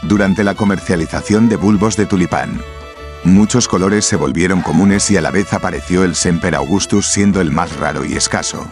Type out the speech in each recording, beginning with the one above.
durante la comercialización de bulbos de tulipán. Muchos colores se volvieron comunes y a la vez apareció el Semper Augustus siendo el más raro y escaso.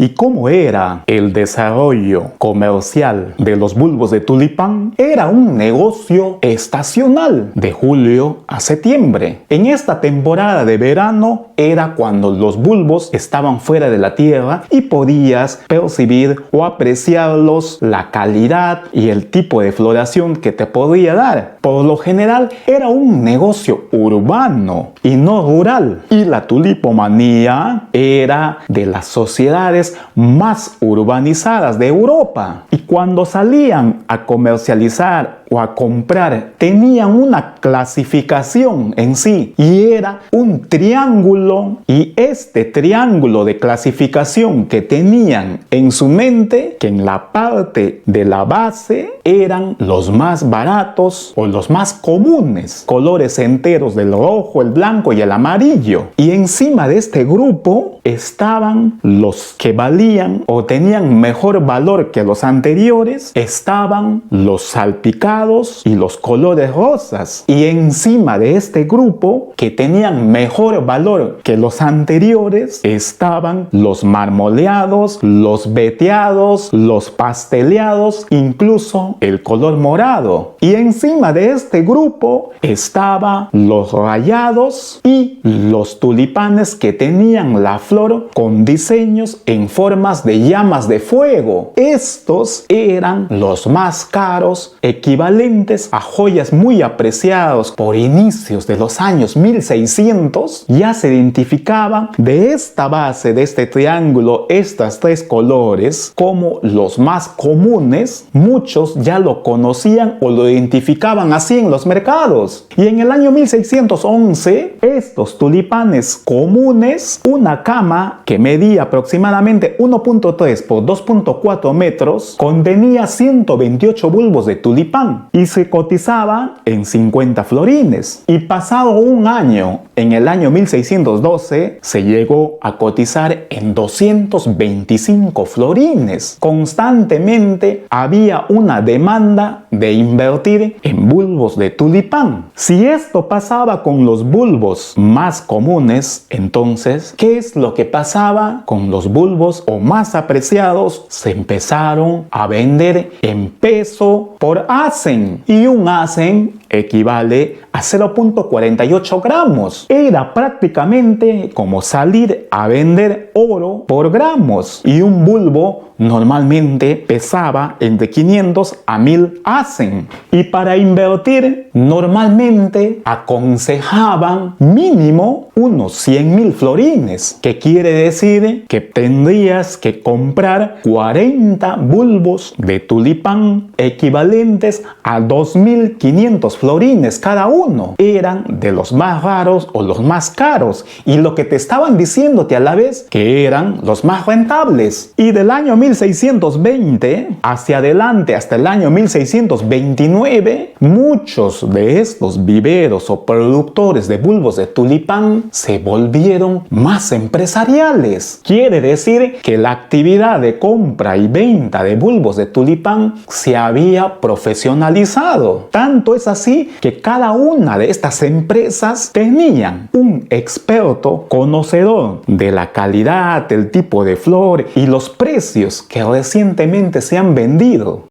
¿Y cómo era el desarrollo comercial de los bulbos de tulipán? Era un negocio estacional de julio a septiembre. En esta temporada de verano era cuando los bulbos estaban fuera de la tierra y podías percibir o apreciarlos, la calidad y el tipo de floración que te podía dar. Por lo general era un negocio urbano y no rural. Y la tulipomanía era de las sociedades más urbanizadas de Europa. Y cuando salían a comercializar o a comprar, tenían una clasificación en sí y era un triángulo, y este triángulo de clasificación que tenían en su mente, que en la parte de la base eran los más baratos o los más comunes, colores enteros del rojo, el blanco y el amarillo, y encima de este grupo estaban los que valían o tenían mejor valor que los anteriores, estaban los salpicados y los colores rosas, y encima de este grupo que tenían mejor valor que los anteriores estaban los marmoleados, los veteados, los pasteleados, incluso el color morado, y encima de este grupo estaban los rayados y los tulipanes que tenían la flor con diseños en formas de llamas de fuego. Estos eran los más caros, equivalentes a joyas muy apreciadas por inicios de los años 1600. Ya se identificaban de esta base, de este triángulo, estas tres colores como los más comunes. Muchos ya lo conocían o lo identificaban así en los mercados. Y en el año 1611, estos tulipanes comunes, una cama que medía aproximadamente 1.3 por 2.4 metros, contenía 128 bulbos de tulipán y se cotizaba en 50 florines. Y pasado un año, en el año 1612, se llegó a cotizar en 225 florines. Constantemente había una demanda de invertir en bulbos de tulipán. Si esto pasaba con los bulbos más comunes, entonces, ¿qué es lo que pasaba con los bulbos o más apreciados? Se empezaron a vender en peso por asen, y un asen equivale a 0.48 gramos. Era prácticamente como salir a vender oro por gramos, y un bulbo normalmente pesaba entre 500 a 1000 asen. Y para invertir normalmente aconsejaban mínimo unos 100.000 florines, que quiere decir que tendrías que comprar 40 bulbos de tulipán equivalentes a 2.500 florines cada uno. Eran de los más raros o los más caros, y lo que te estaban diciéndote a la vez que eran los más rentables. Y del año 1620 hacia adelante hasta el año 1629, muchos de estos viveros o productores de bulbos de tulipán se volvieron más empresariales. Quiere decir que la actividad de compra y venta de bulbos de tulipán se había profesionalizado. Tanto es así que cada una de estas empresas tenían un experto conocedor de la calidad, el tipo de flor y los precios que recientemente se han vendido.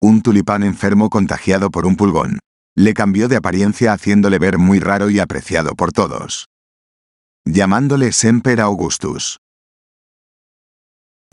Un tulipán enfermo contagiado por un pulgón le cambió de apariencia haciéndole ver muy raro y apreciado por todos, llamándole Semper Augustus.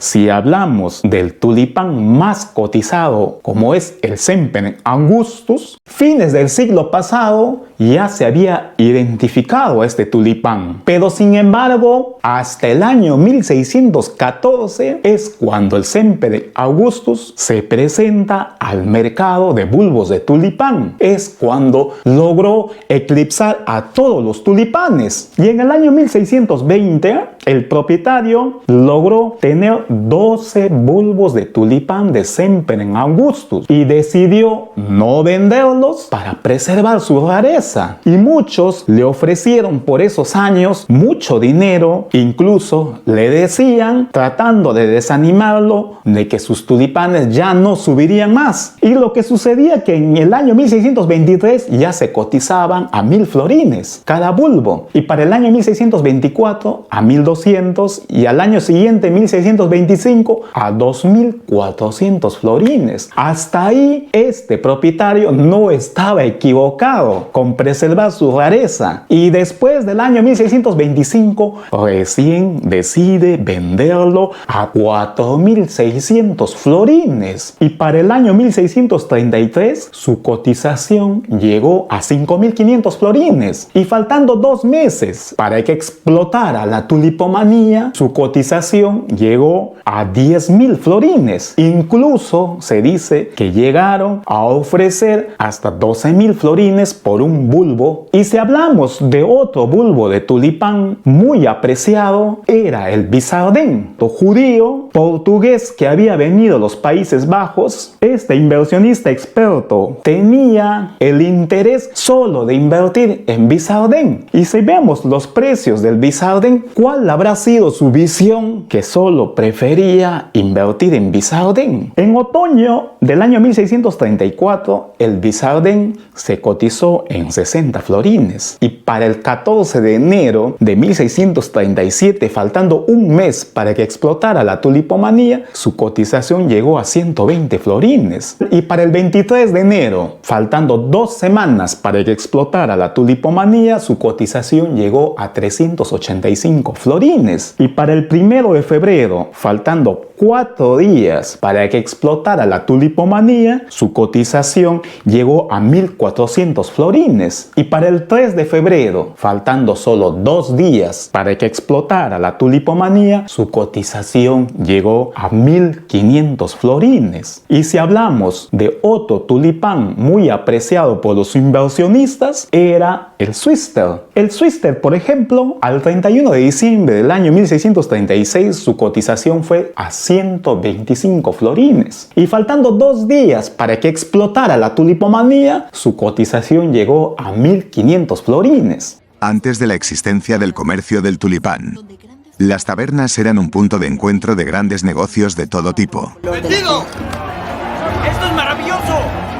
Si hablamos del tulipán más cotizado, como es el Semper Augustus, fines del siglo pasado ya se había identificado a este tulipán. Pero sin embargo, hasta el año 1614 es cuando el Semper Augustus se presenta al mercado de bulbos de tulipán. Es cuando logró eclipsar a todos los tulipanes. Y en el año 1620, el propietario logró tener 12 bulbos de tulipán de Semperem Augustus y decidió no venderlos para preservar su rareza. Y muchos le ofrecieron por esos años mucho dinero, incluso le decían, tratando de desanimarlo, de que sus tulipanes ya no subirían más. Y lo que sucedía que en el año 1623 ya se cotizaban a 1000 florines cada bulbo, y para el año 1624 a 1200, y al año siguiente 1625 a 2400 florines. Hasta ahí este propietario no estaba equivocado con preservar su rareza, y después del año 1625 recién decide venderlo a 4600 florines, y para el año 1633 su cotización llegó a 5500 florines, y faltando 2 meses para que explotara la tulipomanía, su cotización llegó a 10.000 florines. Incluso se dice que llegaron a ofrecer hasta 12.000 florines por un bulbo. Y si hablamos de otro bulbo de tulipán muy apreciado, era el Bizardén, judío portugués que había venido a los Países Bajos. Este inversionista experto tenía el interés solo de invertir en Bizardén. Y si vemos los precios del Bizardén, ¿cuál habrá sido su visión? Que solo prefería invertir en Bizardén. En otoño del año 1634, el Bizardén se cotizó en 60 florines, y para el 14 de enero de 1637, faltando un mes para que explotara la tulipomanía, su cotización llegó a 120 florines. Y para el 23 de enero, faltando 2 semanas para que explotara la tulipomanía, su cotización llegó a 385 florines. Y para el 1 de febrero, faltando 4 días para que explotara la tulipomanía, su cotización llegó a 1400 florines. Y para el 3 de febrero, faltando solo 2 días para que explotara la tulipomanía, su cotización llegó a 1500 florines. Y si hablamos de otro tulipán muy apreciado por los inversionistas, era el Swisster. El Swisster, por ejemplo, al 31 de diciembre del año 1636, su cotización fue a 125 florines. Y faltando 2 días para que explotara la tulipomanía, su cotización llegó a 1500 florines. Antes de la existencia del comercio del tulipán, las tabernas eran un punto de encuentro de grandes negocios de todo tipo. ¡Vencido! ¡Esto es maravilloso!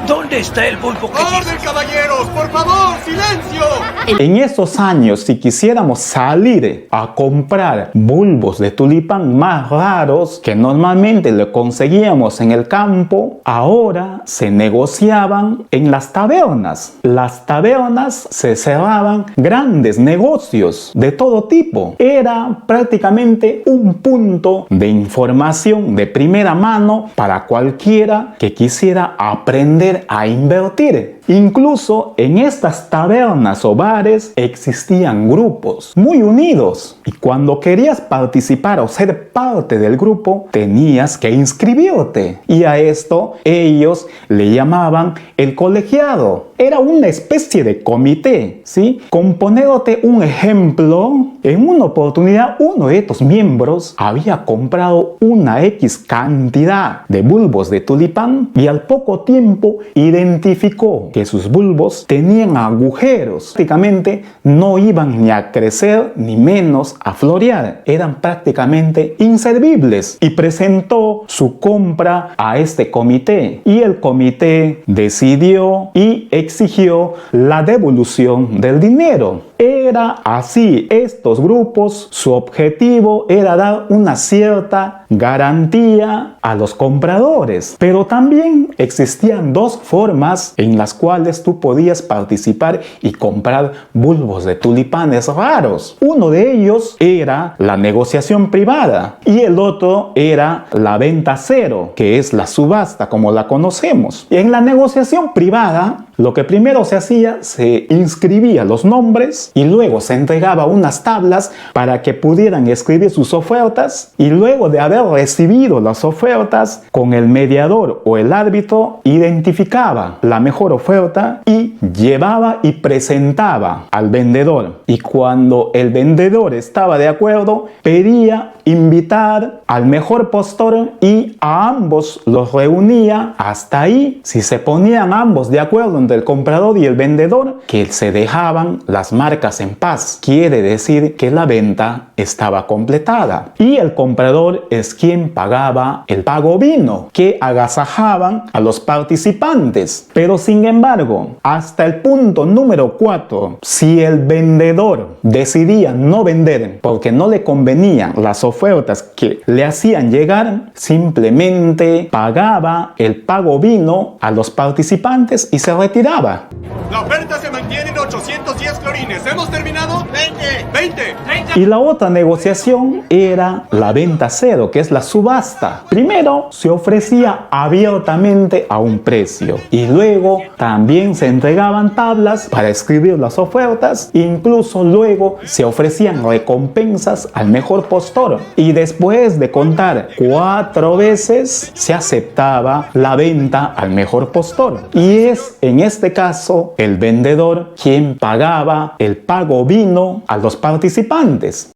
¿Dónde está el bulbo que ¡Orden, caballeros! ¡Por favor, silencio! En esos años, si quisiéramos salir a comprar bulbos de tulipán más raros que normalmente lo conseguíamos en el campo, ahora se negociaban en las tabernas. Las tabernas se cerraban grandes negocios de todo tipo. Era prácticamente un punto de información de primera mano para cualquiera que quisiera aprender a invertir. Incluso en estas tabernas o bares existían grupos muy unidos, y cuando querías participar o ser parte del grupo tenías que inscribirte, y a esto ellos le llamaban el colegiado. Era una especie de comité, ¿sí? Componéndote un ejemplo, en una oportunidad uno de estos miembros había comprado una X cantidad de bulbos de tulipán y al poco tiempo identificó que sus bulbos tenían agujeros. Prácticamente no iban ni a crecer ni menos a florear. Eran prácticamente inservibles. Y presentó su compra a este comité. Y el comité decidió y exigió la devolución del dinero. Era así. Estos grupos, su objetivo era dar una cierta garantía a los compradores. Pero también existían 2 formas en las cuales tú podías participar y comprar bulbos de tulipanes raros. Uno de ellos era la negociación privada y el otro era la venta cero, que es la subasta como la conocemos. Y en la negociación privada, Lo que primero se hacía, se inscribía los nombres y luego se entregaba unas tablas para que pudieran escribir sus ofertas, y luego de haber recibido las ofertas, con el mediador o el árbitro identificaba la mejor oferta y llevaba y presentaba al vendedor. Y cuando el vendedor estaba de acuerdo, pedía invitar al mejor postor y a ambos los reunía. Hasta ahí, si se ponían ambos de acuerdo entre el comprador y el vendedor, que se dejaban las marcas en paz. Quiere decir que la venta estaba completada. Y el comprador es quien pagaba el pago vino, que agasajaban a los participantes. Pero sin embargo, hasta el punto número 4, si el vendedor decidía no vender porque no le convenían las ofertas que le hacían llegar, simplemente pagaba el pago vino a los participantes y se retiraba. La oferta se mantiene en 810 florines. ¿Hemos terminado? 20. Y la otra negociación era la venta cero, que es la subasta. Primero se ofrecía abiertamente a un precio y luego también se entregaban tablas para escribir las ofertas. Incluso luego se ofrecían recompensas al mejor postor, y después de contar 4 veces se aceptaba la venta al mejor postor, y es en este caso el vendedor quien pagaba el pago vino a los participantes.